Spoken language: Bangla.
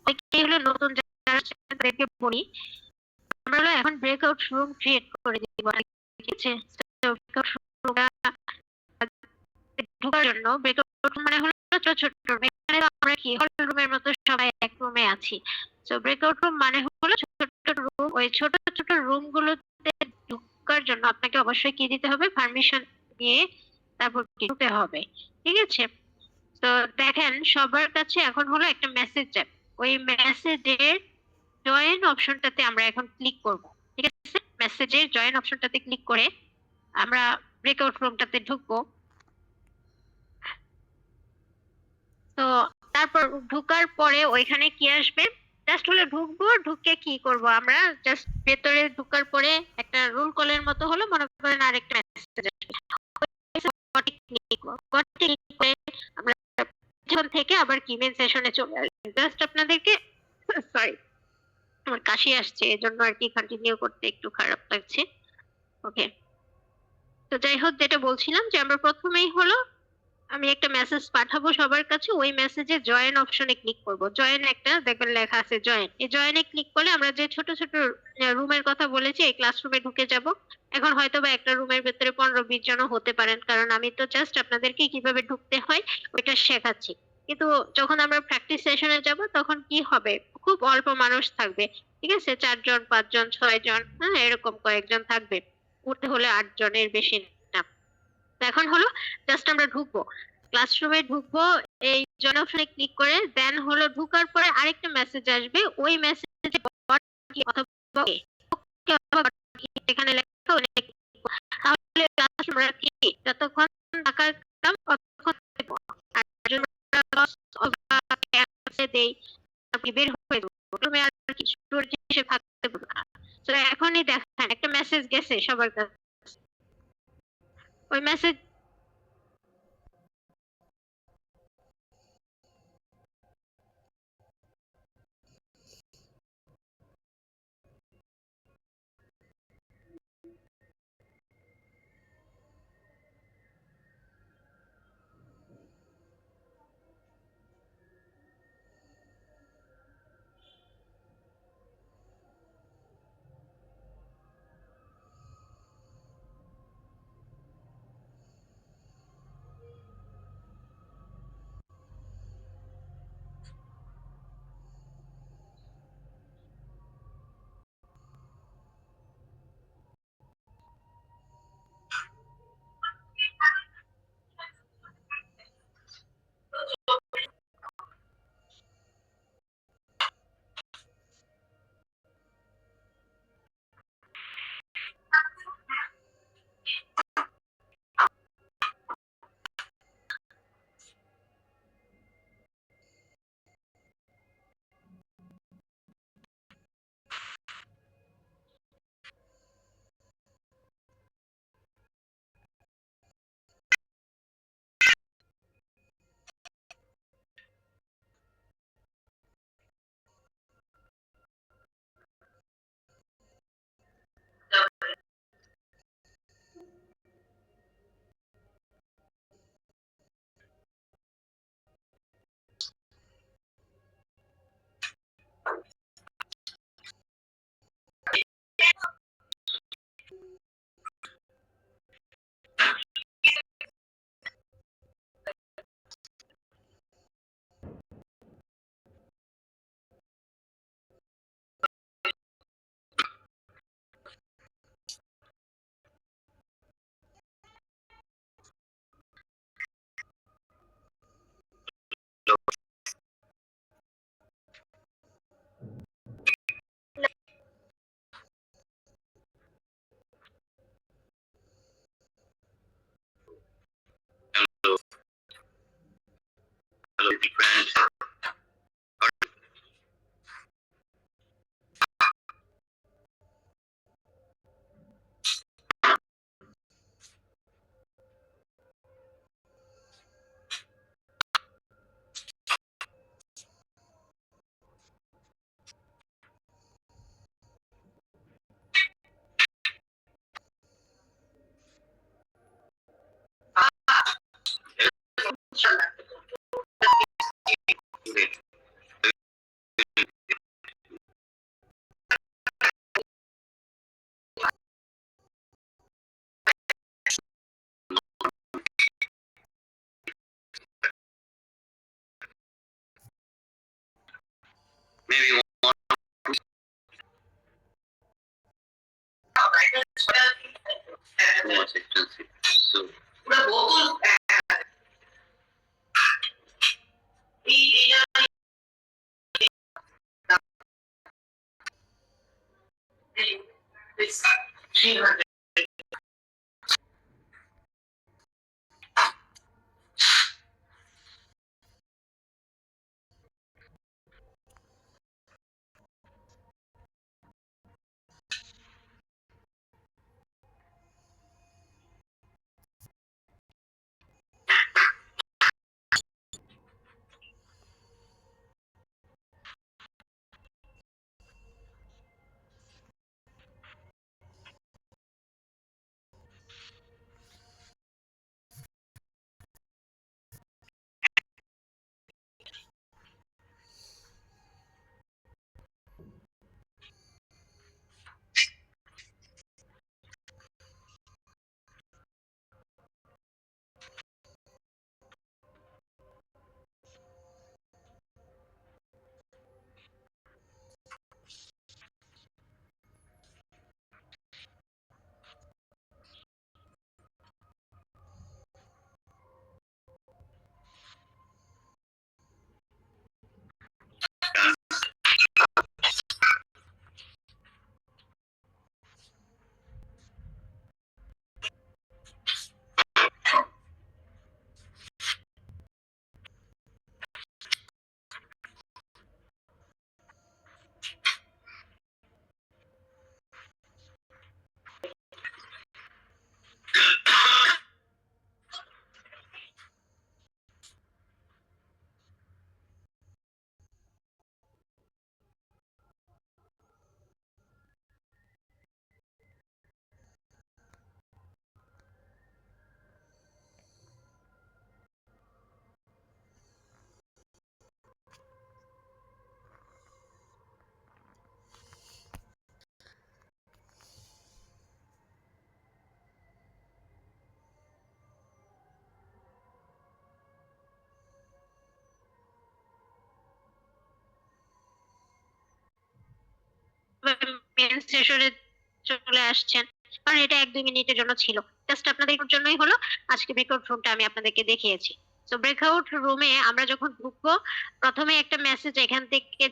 অনেকেই হলো নতুন যারা আসছে তাদেরকে বলি, আমরা হলো এখন ব্রেকআউট রুম ক্রিয়েট করে দিব, ঠিক আছে? ব্রেকআউট রুমটা ঢোকার জন্য ব্রেকআউট রুম মানে হলো ছোট ছোট room। এখানে তো আমরা কি হল রুমের মতো সবাই এক রুমে আছি। তো ব্রেকআউট রুম মানে হলো ছোট ছোট রুম। ওই ছোট ছোট রুম গুলোতে ঢোকার জন্য আপনাকে অবশ্যই কি দিতে হবে, পারমিশন নিয়ে তারপর কি ঢুকতে হবে, ঠিক আছে? তো দেখেন সবার কাছে এখন হলো একটা মেসেজ যাবে, ওই মেসেজের জয়েন অপশনটাতে আমরা এখন ক্লিক করব, ঠিক আছে? মেসেজের জয়েন অপশনটাতে ক্লিক করে আমরা ব্রেকআউট রুমটাতে ঢুকবো। তো তারপর ঢুকার পরে ওইখানে কি আসবে, জাস্ট হলো ঢুকবো, ঢুকে কি করব আমরা, জাস্ট ভেতরে ঢুকার পরে একটা রোল কলের মতো হলো মনে করেন আরেকটা মেসেজ আসবে, আমরা পিছন থেকে আবার কি মেন সেশনে চলে আসবে। জাস্ট আপনাদেরকে সরি, আমার কাশি আসছে এজন্য আর কি কন্টিনিউ করতে একটু খারাপ লাগছে। ওকে, তো যাই হোক, যেটা বলছিলাম যে আমরা প্রথমেই হলো আমি একটা মেসেজ পাঠাবো সবার কাছে, ওই মেসেজে জয়েন অপশনে ক্লিক করব। জয়েন একটা দেখবেন লেখা আছে জয়েন, এই জয়েনে ক্লিক করলে আমরা যে ছোট ছোট রুমের কথা বলেছি এই ক্লাসরুমে ঢুকে যাব। এখন হয়তো বা একটা রুমের ভেতরে 15-20 জনও হতে পারেন, কারণ আমি তো জাস্ট আপনাদেরকে কিভাবে ঢুকতে হয় ওইটা শেখাচ্ছি। কিন্তু যখন আমরা প্র্যাকটিস সেশনে যাব তখন কি হবে, খুব অল্প মানুষ থাকবে, ঠিক আছে? 4 জন 5 জন 6 জন, হ্যাঁ এরকম কয়েকজন থাকবে, উঠতে হলে 8 জনের বেশি না। তো এখন হলো জাস্ট আমরা ঢুকবো, ক্লাসরুমে ঢুকবো, এই জয়েন অপশনে ক্লিক করে দেন হলো ঢুকার পরে আরেকটা মেসেজ আসবে, ওই মেসেজে অথবা এখানে লেখা তাহলে ক্লাসরুম কি যতক্ষণ থাকার কাম ততক্ষণ দেব। আর যদি লস অথবা ক্যান্সেল দেই আপনি বের হয়ে যাবো, তুমি আর কিছু জিনিসে থাকতে পারবে না। তো এখনই দেখেন একটা মেসেজ গেছে সবার কাছে, ওই message maybe too much expensive. So main সেশনে চলে আসছেন, কারণ এটা 1-2 মিনিটের জন্য ছিল, জাস্ট আপনাদের জন্যই হলো। আজকে ব্রেকআউট রুমটা আমি আপনাদেরকে দেখিয়েছি। তো ব্রেকআউট রুমে আমরা যখন ঢুকবো, প্রথমে একটা মেসেজ এখান থেকে